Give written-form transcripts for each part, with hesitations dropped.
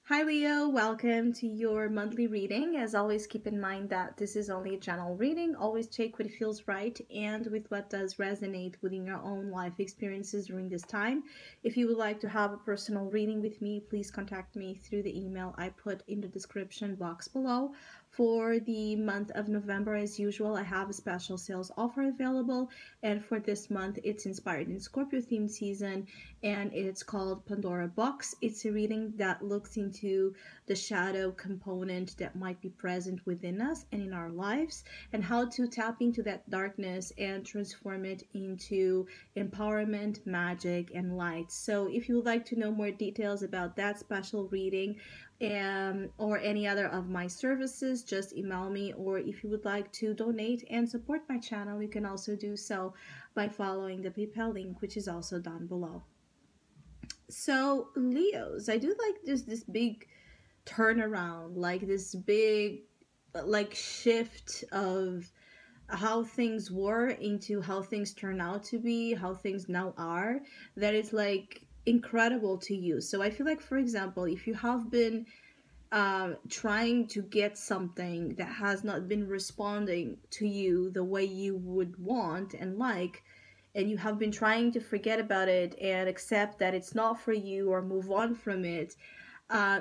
Hi Leo, welcome to your monthly reading. As always, keep in mind that this is only a general reading. Always check what feels right and with what does resonate within your own life experiences during this time. If you would like to have a personal reading with me, please contact me through the email I put in the description box below. For the month of November, as usual, I have a special sales offer available, and for this month, it's inspired in Scorpio themed season, and it's called Pandora Box. It's a reading that looks into the shadow component that might be present within us and in our lives, and how to tap into that darkness and transform it into empowerment, magic, and light. So, if you would like to know more details about that special reading, or any other of my services, just email me. Or if you would like to donate and support my channel, you can also do so by following the PayPal link, which is also down below. So Leos, I do like this big turnaround, like this big like shift of how things were into how things turn out to be, how things now are, that is like incredible to you. So I feel like, for example, if you have been trying to get something that has not been responding to you the way you would want and like, and you have been trying to forget about it and accept that it's not for you or move on from it,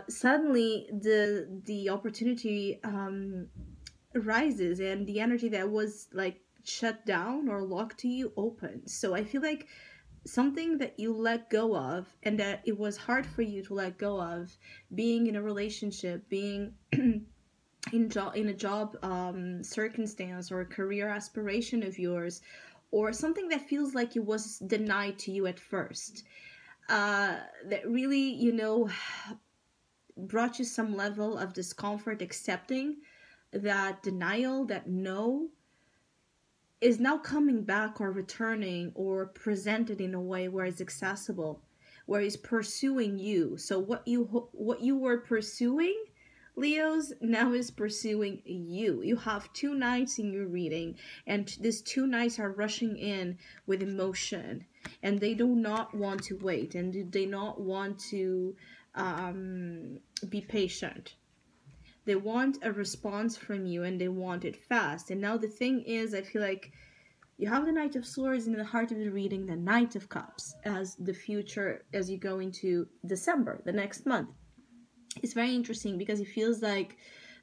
suddenly the opportunity rises, and the energy that was like shut down or locked to you opens. So I feel like something that you let go of and that it was hard for you to let go of, being in a relationship, being in a job circumstance or a career aspiration of yours, or something that feels like it was denied to you at first, that really, brought you some level of discomfort accepting that denial, that no, is now coming back or returning or presented in a way where it's accessible, where it's pursuing you. So what you were pursuing, Leos, now is pursuing you. You have two knights in your reading, and these two knights are rushing in with emotion, and they do not want to wait, and they not want to be patient. They want a response from you, and they want it fast. And now the thing is, I feel like you have the Knight of Swords in the heart of the reading, the Knight of Cups as the future, as you go into December, the next month. It's very interesting because it feels like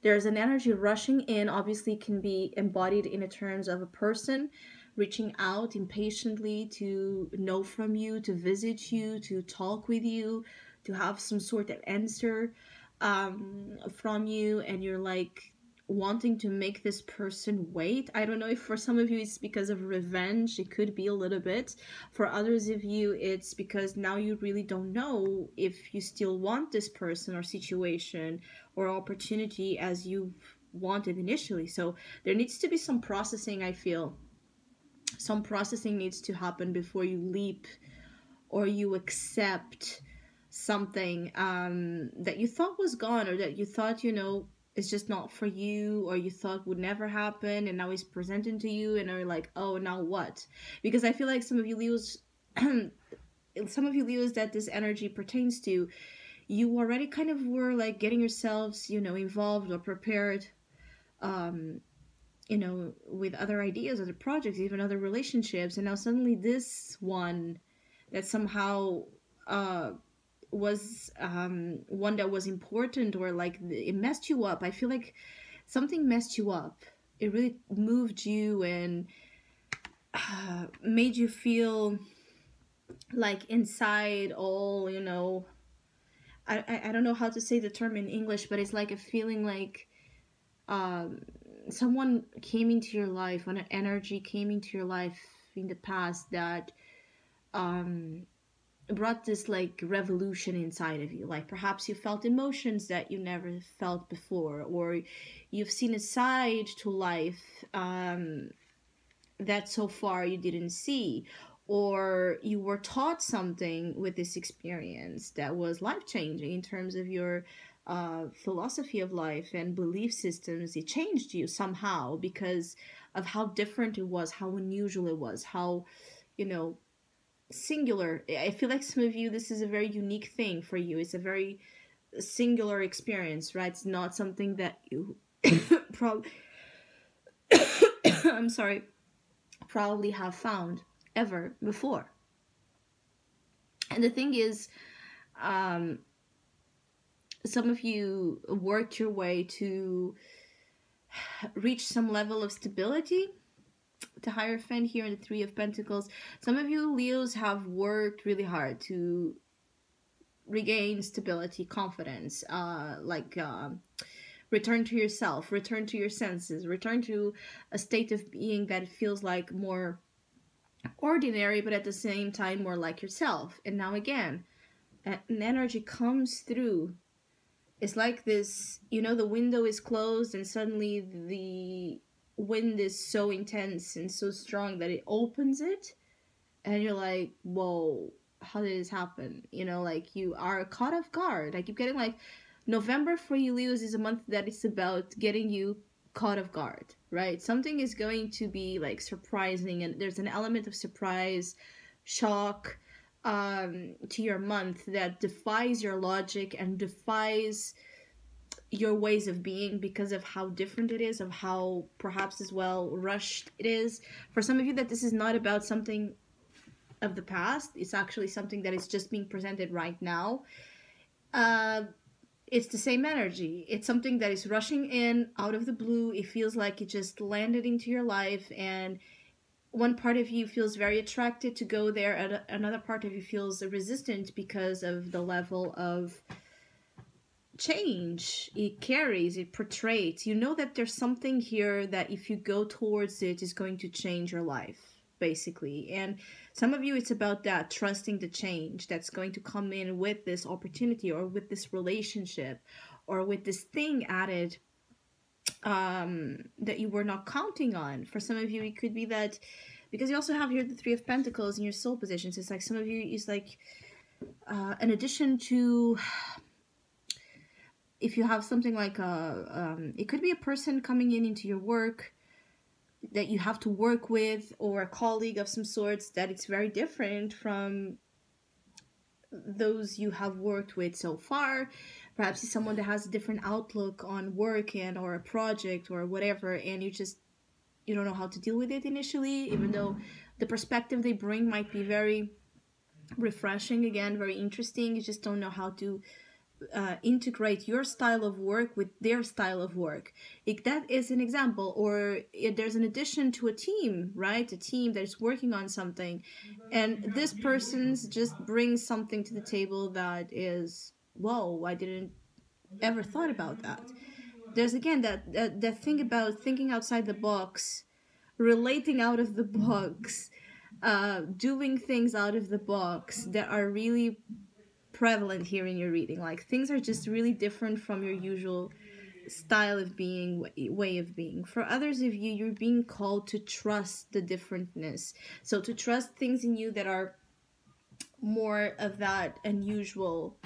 there's an energy rushing in. Obviously, it can be embodied in the terms of a person reaching out impatiently to know from you, to visit you, to talk with you, to have some sort of answer from you, and you're like wanting to make this person wait. I don't know if for some of you it's because of revenge, it could be a little bit. For others of you, it's because now you really don't know if you still want this person or situation or opportunity as you wanted initially. So there needs to be some processing, I feel. Some processing needs to happen before you leap or you accept something that you thought was gone, or that you thought, it's just not for you, or you thought would never happen, and now it's presented to you, and are like, oh, now what? Because I feel like some of you Leos, that this energy pertains to, you already kind of were like getting yourselves, involved or prepared, with other ideas, other projects, even other relationships, and now suddenly this one that somehow was one that was important, or like it messed you up. I feel like something messed you up. It really moved you and made you feel like inside all, I don't know how to say the term in English, but it's like a feeling like someone came into your life, when an energy came into your life in the past that brought this like revolution inside of you. Like perhaps you felt emotions that you never felt before, or you've seen a side to life that so far you didn't see, or you were taught something with this experience that was life-changing in terms of your philosophy of life and belief systems. It changed you somehow because of how different it was, how unusual it was, how, singular. I feel like some of you, this is a very unique thing for you. It's a very singular experience, right? It's not something that you probably I'm sorry, probably have found ever before. And the thing is, um, some of you worked your way to reach some level of stability. The Hierophant here in the Three of Pentacles. Some of you Leos have worked really hard to regain stability, confidence, return to yourself, return to your senses, return to a state of being that feels like more ordinary, but at the same time more like yourself. And now again, an energy comes through. It's like this, the window is closed and suddenly the wind is so intense and so strong that it opens it, and you're like, whoa, how did this happen? Like, you are caught off guard. I keep getting like, November for you Leos is a month that is about getting you caught off guard, right? Something is going to be like surprising, and there's an element of surprise, shock, to your month that defies your logic and defies your ways of being, because of how different it is, of how perhaps as well rushed it is. For some of you, that this is not about something of the past, it's actually something that is just being presented right now. It's the same energy. It's something that is rushing in out of the blue. It feels like it just landed into your life, and one part of you feels very attracted to go there, and another part of you feels resistant because of the level of change it carries, it portrays. You know that there's something here that if you go towards it is going to change your life, basically. And some of you, it's about that, trusting the change that's going to come in with this opportunity, or with this relationship, or with this thing added that you were not counting on. For some of you, it could be that, because you also have here the Three of Pentacles in your soul positions. It's like some of you is like, in addition to, if you have something like it could be a person coming into your work that you have to work with, or a colleague of some sorts that it's very different from those you have worked with so far. Perhaps it's someone that has a different outlook on work and or a project or whatever, and you don't know how to deal with it initially, even though the perspective they bring might be very refreshing, again, very interesting. You just don't know how to integrate your style of work with their style of work. If that is an example, or if there's an addition to a team, right? A team that is working on something, and this person's just brings something to the table that is, whoa, I didn't ever thought about that. There's again that thing about thinking outside the box, relating out of the box, doing things out of the box that are really prevalent here in your reading. Like, things are just really different from your usual style of being, way of being. For others of you, you're being called to trust the differentness. So to trust things in you that are more of that unusual,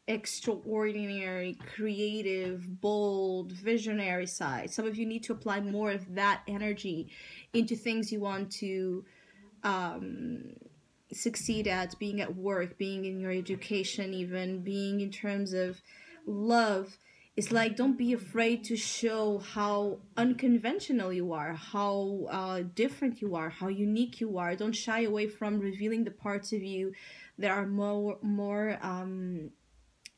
extraordinary, creative, bold, visionary side. Some of you need to apply more of that energy into things you want to succeed at, being at work, being in your education, even being in terms of love. It's like, don't be afraid to show how unconventional you are, how different you are, how unique you are. Don't shy away from revealing the parts of you that are more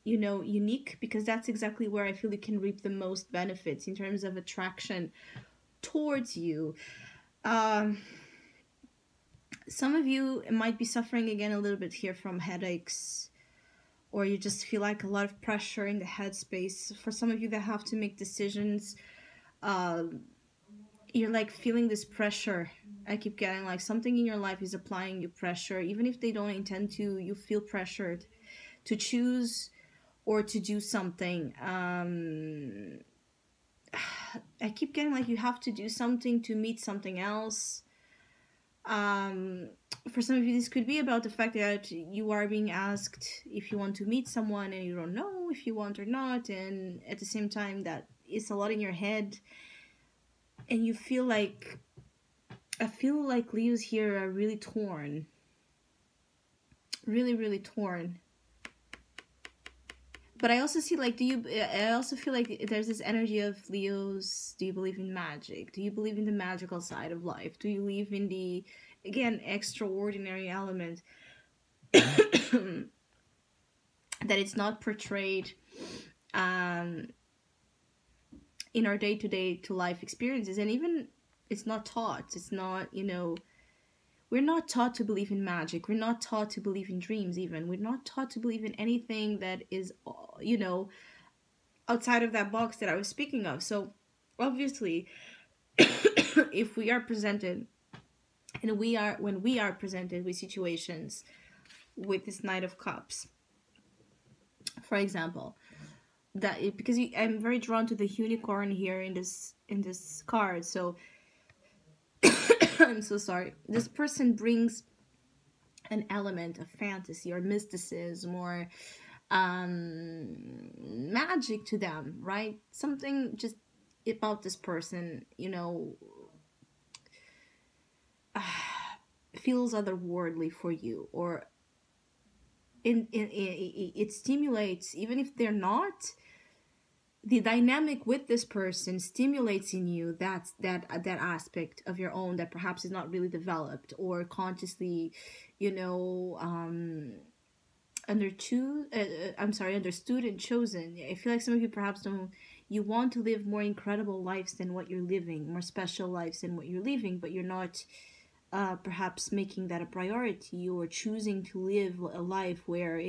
unique, because that's exactly where I feel you can reap the most benefits in terms of attraction towards you. Some of you might be suffering again a little bit here from headaches, or you just feel like a lot of pressure in the headspace. For some of you that have to make decisions, you're like feeling this pressure. I keep getting like something in your life is applying you pressure. Even if they don't intend to, you feel pressured to choose or to do something. I keep getting like you have to do something to meet something else. For some of you, this could be about the fact that you are being asked if you want to meet someone and you don't know if you want or not, and at the same time that it's a lot in your head, and you feel like, I feel like Leos here are really torn, really torn. But I also see like, I also feel like there's this energy of Leos. Do you believe in magic? Do you believe in the magical side of life? Do you believe in the, again, extraordinary element that it's not portrayed um, in our day-to-day to life experiences, and even it's not taught. It's not, we're not taught to believe in magic. We're not taught to believe in dreams. Even we're not taught to believe in anything that is, outside of that box that I was speaking of. So obviously, if we are presented, and when we are presented with situations with this Knight of Cups, for example, because I'm very drawn to the unicorn here in this card. So I'm so sorry. This person brings an element of fantasy or mysticism or magic to them, right? Something just about this person, feels otherworldly for you, or it stimulates, even if they're not, the dynamic with this person stimulates in you that aspect of your own that perhaps is not really developed or consciously, understood and chosen. I feel like some of you perhaps don't. You want to live more incredible lives than what you're living, more special lives than what you're living, but you're not perhaps making that a priority, or choosing to live a life where,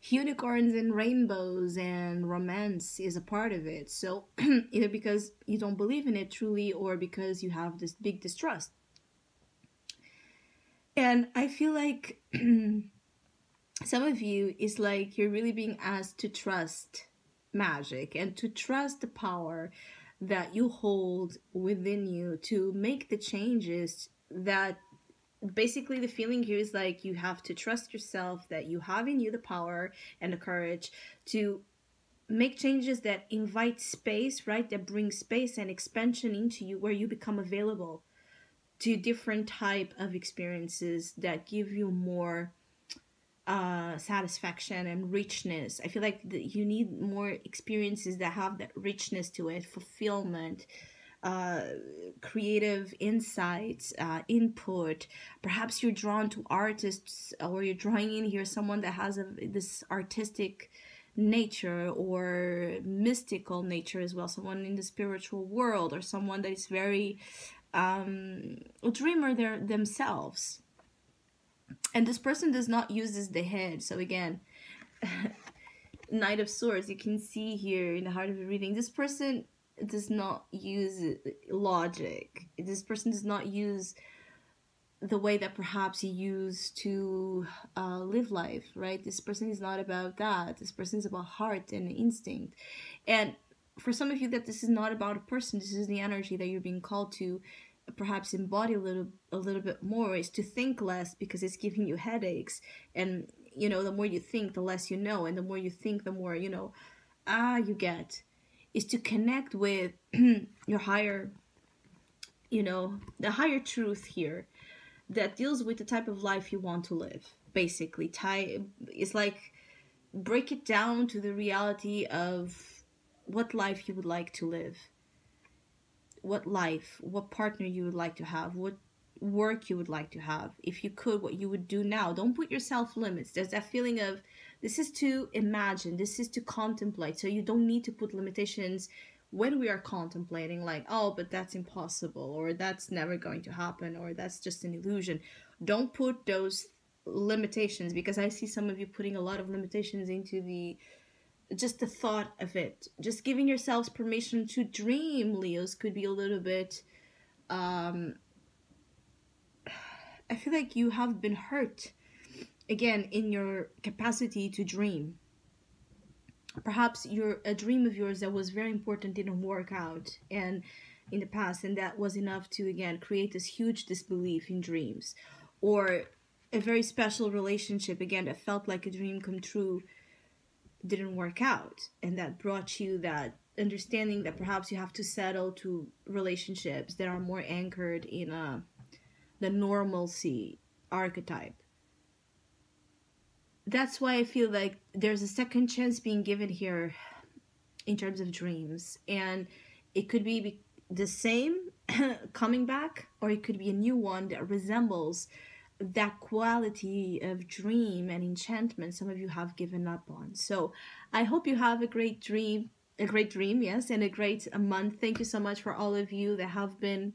unicorns and rainbows and romance is a part of it. So either because you don't believe in it truly, or because you have this big distrust. And I feel like some of you is like you're really being asked to trust magic and to trust the power that you hold within you to make the changes that, basically the feeling here is like you have to trust yourself, that you have in you the power and the courage to make changes that invite space, right? That bring space and expansion into you, where you become available to different type of experiences that give you more satisfaction and richness. I feel like you need more experiences that have that richness to it, fulfillment, creative insights, input. Perhaps you're drawn to artists, or you're drawing in here someone that has this artistic nature or mystical nature as well, someone in the spiritual world, or someone that is very a dreamer themselves. And this person does not use this the head. So again, Knight of Swords, you can see here in the heart of the reading, this person does not use logic. This person does not use the way that perhaps you use to live life, right? This person is not about that. This person is about heart and instinct. And for some of you, that this is not about a person, this is the energy that you're being called to perhaps embody a little bit more, is to think less, because it's giving you headaches. And the more you think, the less you know, and the more you think, the more you get. Is to connect with your higher, the higher truth here, that deals with the type of life you want to live. Basically, it's like break it down to the reality of what life you would like to live, what partner you would like to have, what work you would like to have. If you could, what you would do now. Don't put yourself limits. There's that feeling of, this is to imagine, this is to contemplate. So you don't need to put limitations when we are contemplating, like, oh, but that's impossible, or that's never going to happen, or that's just an illusion. Don't put those limitations, because I see some of you putting a lot of limitations into just the thought of it. Just giving yourselves permission to dream, Leos, could be a little bit I feel like you have been hurt, again, in your capacity to dream. Perhaps a dream of yours that was very important didn't work out and in the past, and that was enough to, again, create this huge disbelief in dreams. Or a very special relationship, again, that felt like a dream come true, didn't work out, and that brought you that understanding that perhaps you have to settle to relationships that are more anchored in the normalcy archetype. that's why I feel like there's a second chance being given here in terms of dreams. And it could be the same coming back, or it could be a new one that resembles that quality of dream and enchantment some of you have given up on. So I hope you have a great dream, yes, and a great month. Thank you so much for all of you that have been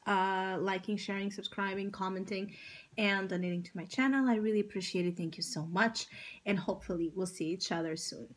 liking, sharing, subscribing, commenting, and donating to my channel. I really appreciate it. Thank you so much. And hopefully we'll see each other soon.